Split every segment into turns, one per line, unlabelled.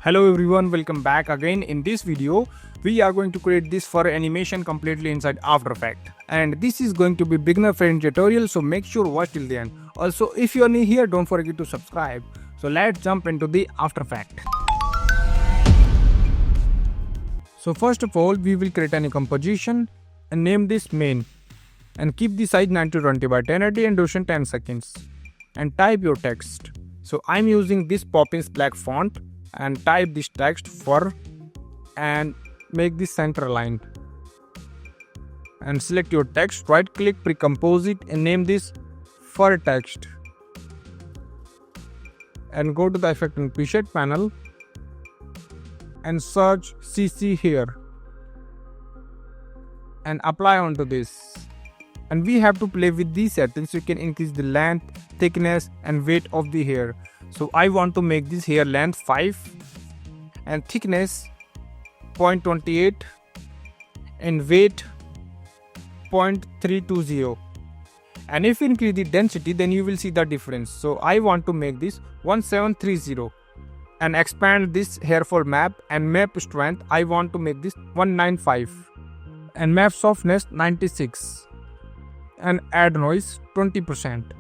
Hello everyone, welcome back again. In this video, we are going to create this fur animation completely inside After Effects. And this is going to be beginner friendly tutorial, so make sure watch till the end. Also, if you are new here, don't forget to subscribe. So let's jump into the After Effects. So first of all, we will create a new composition and name this main. And keep the size 920 by 1080 and duration 10 seconds. And type your text. So I'm using this Poppins black font. And type this text fur and make this center aligned and select your text, right click, pre-compose it and name this fur text and go to the effect and preset panel and search CC here and apply onto this. And we have to play with these settings so you can increase the length, thickness and weight of the hair. So I want to make this hair length 5 and thickness 0.28 and weight 0.320. And if you increase the density, then you will see the difference. So I want to make this 1730 and expand this hair for map and map strength. I want to make this 195 and map softness 96 and add noise 20%.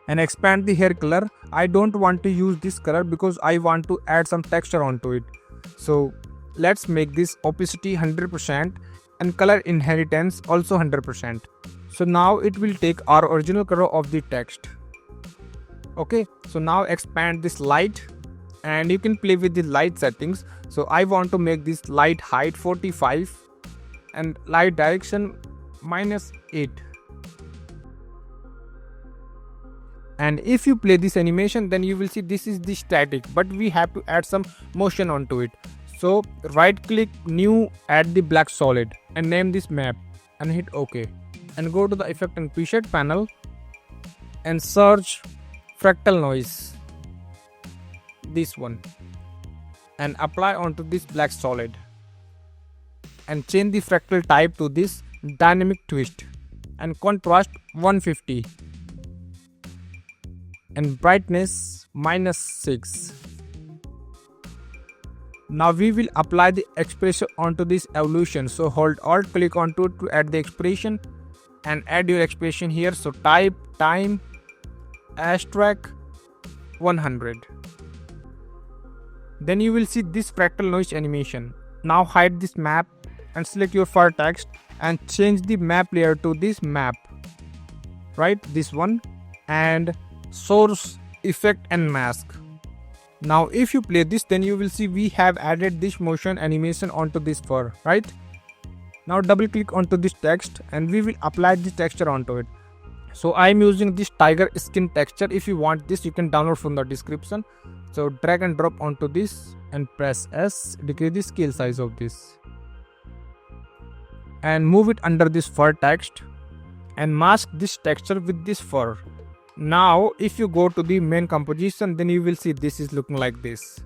And expand the hair color. I don't want to use this color because I want to add some texture onto it. So let's make this opacity 100% and color inheritance also 100%. So now it will take our original color of the text. Okay, so now expand this light and you can play with the light settings. So I want to make this light height 45 and light direction -8. And if you play this animation, then you will see this is the static, but we have to add some motion onto it. So right click, new, add the black solid and name this map and hit OK. And go to the effect and preset panel and search fractal noise, this one, and apply onto this black solid and change the fractal type to this dynamic twist and contrast 150 and brightness -6. Now we will apply the expression onto this evolution. So hold alt click onto it to add the expression and add your expression here. So type time asterisk 100. Then you will see this fractal noise animation. Now hide this map and select your fur text and change the map layer to this map, right, this one, and source, effect and mask. Now if you play this, then you will see we have added this motion animation onto this fur, right? Now double click onto this text and we will apply this texture onto it. So I am using this tiger skin texture. If you want this, you can download from the description. So drag and drop onto this and press S, decrease the scale size of this and move it under this fur text and mask this texture with this fur. Now if you go to the main composition, then you will see this is looking like this.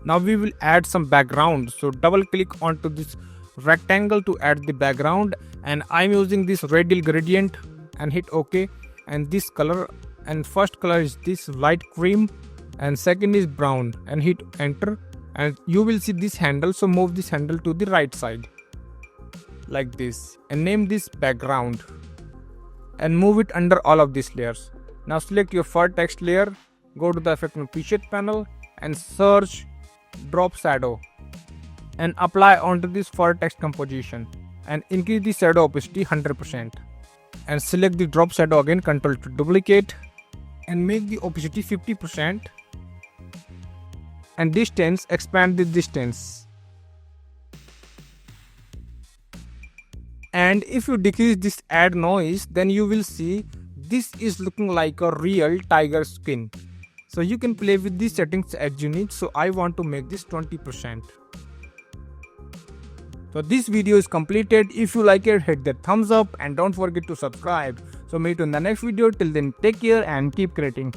Now we will add some background. So double click onto this rectangle to add the background and I'm using this radial gradient and hit OK. And this color, and first color is this light cream and second is brown and hit enter and you will see this handle. So move this handle to the right side like this and name this background and move it under all of these layers. Now select your fur text layer, go to the effect and preset panel and search drop shadow and apply onto this fur text composition and increase the shadow opacity 100% and select the drop shadow again, Ctrl to duplicate and make the opacity 50% and distance, expand the distance. And if you decrease this add noise, then you will see this is looking like a real tiger skin. So you can play with these settings as you need. So I want to make this 20%. So this video is completed. If you like it, hit the thumbs up and don't forget to subscribe. So meet you in the next video. Till then, take care and keep creating.